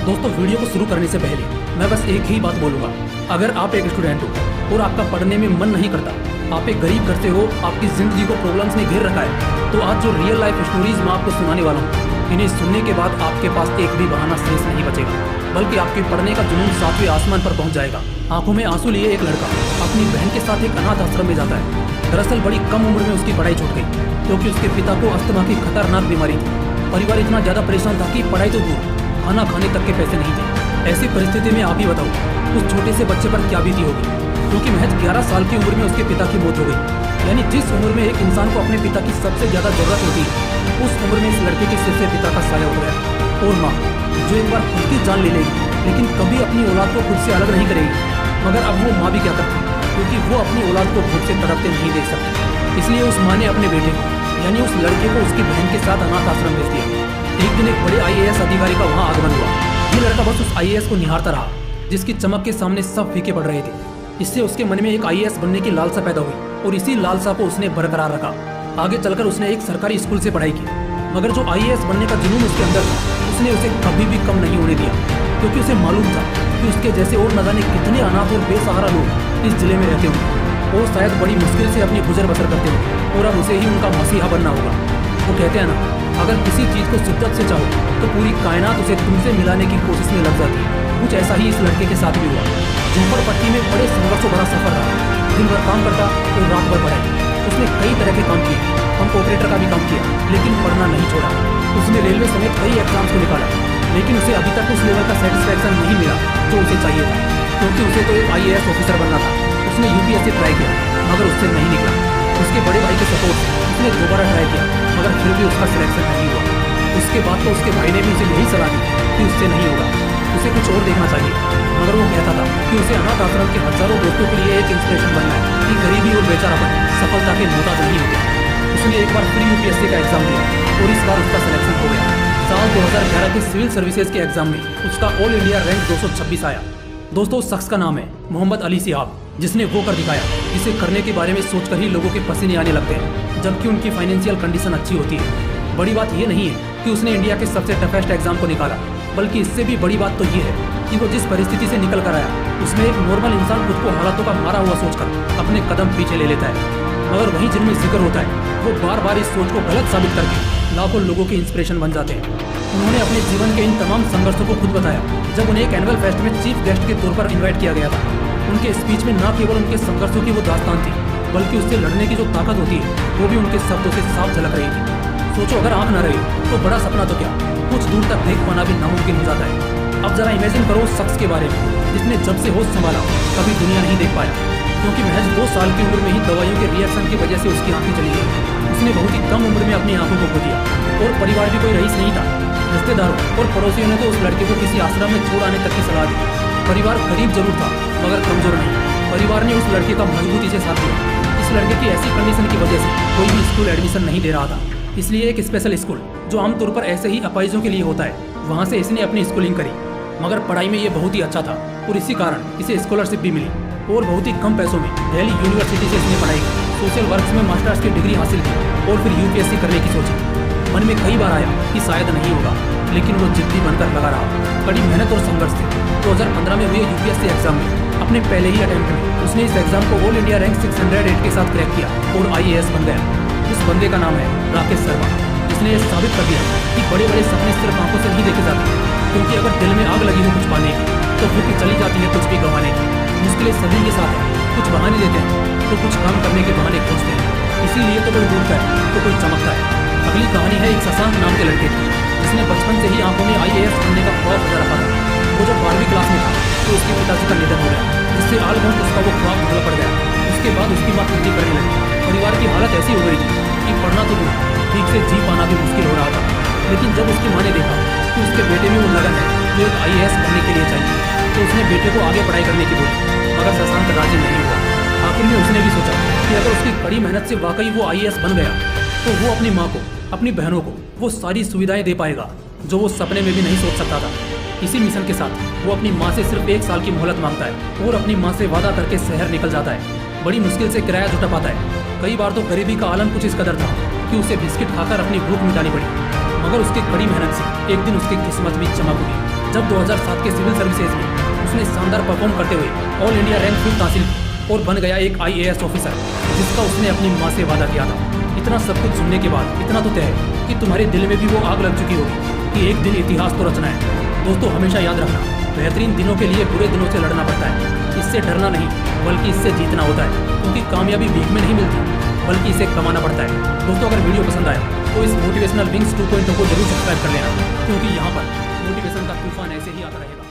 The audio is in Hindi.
दोस्तों, वीडियो को शुरू करने से पहले मैं बस एक ही बात बोलूँगा। अगर आप एक स्टूडेंट हो और आपका पढ़ने में मन नहीं करता, आप एक गरीब घर से हो, आपकी ज़िंदगी को प्रॉब्लम्स ने घेर रखा है, तो आज जो रियल लाइफ स्टोरीज मैं आपको सुनाने वाला हूँ, इन्हें सुनने के बाद आपके पास एक भी बहाना शेष नहीं बचेगा, बल्कि आपके पढ़ने का जुनून 7वें आसमान पर पहुँच जाएगा। आंखों में आंसू लिए एक लड़का अपनी बहन के साथ एक अनाथ आश्रम में जाता है। दरअसल बड़ी कम उम्र में उसकी पढ़ाई छूट गई, क्योंकि उसके पिता को अस्थमा की खतरनाक बीमारी थी। परिवार इतना ज़्यादा परेशान था कि पढ़ाई तो दूर, खाना खाने तक के पैसे नहीं थे। ऐसी परिस्थिति में आप ही बताओ उस छोटे से बच्चे पर क्या बीती होगी, क्योंकि महज 11 साल की उम्र में उसके पिता की मौत हो गई। यानी जिस उम्र में एक इंसान को अपने पिता की सबसे ज़्यादा जरूरत होती है, उस उम्र में इस लड़के के सिर से पिता का साया उठ गया। और माँ, जो एक बार खुद की जान ले लेगी, लेकिन कभी अपनी औलाद को खुद से अलग नहीं करेगी। मगर अब वो माँ भी क्या करती, क्योंकि वो अपनी औलाद को भूख से तड़पते नहीं देख सकती। इसलिए उस माँ ने अपने बेटे को, यानी उस लड़के को, उसकी बहन के साथ अनाथ आश्रम भेज दिया। एक दिन एक बड़े IAS अधिकारी का वहाँ आगमन हुआ। ये लड़का बस उस IAS को निहारता रहा, जिसकी चमक के सामने सब फीके पड़ रहे थे। इससे उसके मन में एक IAS बनने की लालसा पैदा हुई, और इसी लालसा को उसने बरकरार रखा। आगे चलकर उसने एक सरकारी स्कूल से पढ़ाई की, मगर जो IAS बनने का जुनून उसके अंदर था, उसने उसे कभी भी कम नहीं होने दिया, क्योंकि उसे मालूम था कि उसके जैसे और न जाने कितने अनाथ और बेसहारा लोग इस जिले में रहते होंगे, और शायद बड़ी मुश्किल से अपनी गुजर बसर करते होंगे, और अब उसे ही उनका मसीहा बनना होगा। वो कहते हैं ना, अगर किसी चीज़ को शिद्दत से चाहो तो पूरी कायनात उसे तुमसे मिलाने की कोशिश में लग जाती है। कुछ ऐसा ही इस लड़के के साथ भी हुआ। झोपड़पट्टी में बड़े संघर्षों भरा सफर रहा। दिन भर काम करता और रात भर पढ़ाई। उसने कई तरह के काम किए, पंप ऑपरेटर का भी काम किया, लेकिन पढ़ना नहीं छोड़ा। उसने रेलवे समेत कई एग्जाम्स को निकाला, लेकिन उसे अभी तक उस लेवल का सेटिस्फैक्शन नहीं मिला जो उसे चाहिए था, क्योंकि उसे तो एक IAS ऑफिसर बनना था। उसने UPSC ट्राई किया, मगर उससे नहीं निकला। उसके बड़े भाई के सपोर्ट से उसने दोबारा ट्राई किया, मगर फिर भी उसका सिलेक्शन नहीं हुआ। उसके बाद तो उसके भाई ने भी उसे यही सलाह दी कि उससे नहीं होगा, उसे कुछ और देखना चाहिए। मगर वो कहता था कि उसे अनाथ आश्रम के हजारों दोस्तों के लिए एक इंस्पिरेशन बनना है कि गरीबी और बेचारापन सफलता के मोहताज नहीं होते। उसने एक बार प्री UPSC का एग्जाम दिया, और इस बार उसका सिलेक्शन हो गया। साल 2011 के सिविल सर्विसेज के एग्जाम में उसका ऑल इंडिया रैंक 226 आया। दोस्तों, उस शख्स का नाम है मोहम्मद अली सिहाब, जिसने वो कर दिखाया जिसे करने के बारे में सोचकर ही लोगों के पसीने आने लगते हैं, जबकि उनकी फाइनेंशियल कंडीशन अच्छी होती है। बड़ी बात यह नहीं है कि उसने इंडिया के सबसे टफेस्ट एग्जाम को निकाला, बल्कि इससे भी बड़ी बात तो ये है कि वो जिस परिस्थिति से निकल कर आया, उसमें एक नॉर्मल इंसान खुद को हालातों का मारा हुआ सोचकर अपने कदम पीछे ले लेता है। मगर वहीं जिनमें जिक्र होता है, वो बार बार इस सोच को गलत साबित करके लाखों लोगों के इंस्पिरेशन बन जाते हैं। उन्होंने अपने जीवन के इन तमाम संघर्षों को खुद बताया, जब उन्हें एक एनुअल फेस्ट में चीफ गेस्ट के तौर पर इन्वाइट किया गया था। उनके स्पीच में न केवल उनके संघर्षों की वो दास्तान थी, बल्कि उससे लड़ने की जो ताकत होती है, वो भी उनके शब्दों से साफ झलक रही थी। सोचो, अगर आंख न रही तो बड़ा सपना तो क्या, कुछ दूर तक देख पाना भी नामुमकिन हो जाता है। अब जरा इमेजिन करो उस शख्स के बारे में जिसने जब से होश संभाला कभी दुनिया नहीं देख पाया, क्योंकि महज 2 साल की उम्र में ही दवाइयों के रिएक्शन की वजह से उसकी आंखें चली गई। उसने बहुत ही कम उम्र में अपनी आंखों को खो दिया, और परिवार भी कोई रईस नहीं था। रिश्तेदारों और पड़ोसियों ने तो उस लड़के को किसी आश्रम में छोड़ आने तक की सलाह दी। परिवार गरीब जरूर था, मगर कमजोर नहीं। परिवार ने उस लड़के का मजबूती से साथ दिया। इस लड़के की ऐसी कंडीशन की वजह से कोई भी स्कूल एडमिशन नहीं दे रहा था, इसलिए एक स्पेशल स्कूल जो आमतौर पर ऐसे ही अपाहिजों के लिए होता है, वहाँ से इसने अपनी स्कूलिंग करी। मगर पढ़ाई में ये बहुत ही अच्छा था, और इसी कारण इसे स्कॉलरशिप भी मिली, और बहुत ही कम पैसों में दिल्ली यूनिवर्सिटी से इसने पढ़ाई की। सोशल वर्क्स में मास्टर्स की डिग्री हासिल की, और फिर UPSC करने की सोची। मन में कई बार आया कि शायद नहीं होगा, लेकिन वो जिद्दी बनकर लगा रहा। कड़ी मेहनत और संघर्ष से 2015 में हुए UPSC एग्जाम में अपने पहले ही अटेम्प्ट में उसने इस एग्जाम को ऑल इंडिया रैंक 608 के साथ क्रैक किया और IAS बन गया। उस बंदे का नाम है राकेश शर्मा, जिसने ये साबित कर दिया कि बड़े बड़े सपने सिर्फ आंखों से नहीं देखे जाते, क्योंकि अगर दिल में आग लगी हो कुछ पाने की, तो फिर चली जाती है कुछ भी गंवाने की। मुश्किलें सभी के साथ है, कुछ बहाने देते हैं तो कुछ काम करने के बहाने खोजते हैं। इसीलिए तो कोई डूबता है तो कोई चमकता है। अगली कहानी है एक शशांक नाम के लड़के की, जिसने बचपन से ही आंखों में IAS बनने का ख्वाब सजा रखा था। वो जब 12वीं क्लास में था तो उसके पिताजी का निधन हो गया, जिससे आलमोस्ट उसका वो ख्वाब धुंधला पड़ गया। उसके बाद उसकी माँ खेती करने लगी। परिवार की हालत ऐसी हो गई थी कि पढ़ना तो दूर, ठीक से जी पाना भी मुश्किल हो रहा था। लेकिन जब उसकी माँ ने देखा कि उसके बेटे में वो लगन है जो एक IAS बनने के लिए चाहिए, तो उसने बेटे को आगे पढ़ाई करने की बोली, मगर शशांक राजी नहीं हुआ। आखिर में उसने भी सोचा कि अगर उसकी कड़ी मेहनत से वाकई वो IAS बन गया, तो वो अपनी माँ को, अपनी बहनों को वो सारी सुविधाएं दे पाएगा जो वो सपने में भी नहीं सोच सकता था। इसी मिशन के साथ वो अपनी माँ से सिर्फ 1 साल की मोहलत मांगता है, और अपनी माँ से वादा करके शहर निकल जाता है। बड़ी मुश्किल से किराया जुटा पाता है। कई बार तो गरीबी का आलम कुछ इस कदर था कि उसे बिस्किट खाकर अपनी भूख मिटानी पड़ी, मगर उसकी कड़ी मेहनत से एक दिन उसकी किस्मत भी चमक उठी। जब 2007 के सिविल सर्विसेज में उसने शानदार परफॉर्म करते हुए ऑल इंडिया रैंक 5 हासिल की और बन गया एक IAS ऑफिसर, जिसका उसने अपनी माँ से वादा किया था। इतना सब कुछ सुनने के बाद इतना तो तय है कि तुम्हारे दिल में भी वो आग लग चुकी होगी कि एक दिन इतिहास तो रचना है। दोस्तों, हमेशा याद रखना, बेहतरीन दिनों के लिए बुरे दिनों से लड़ना पड़ता है। इससे डरना नहीं बल्कि इससे जीतना होता है, क्योंकि कामयाबी भीख में नहीं मिलती बल्कि इसे कमाना पड़ता है। दोस्तों, अगर वीडियो पसंद आया तो इस मोटिवेशनल विंग्स 2.0 को जरूर सब्सक्राइब कर लेना, क्योंकि यहाँ पर मोटिवेशन का तूफान ऐसे ही आता रहेगा।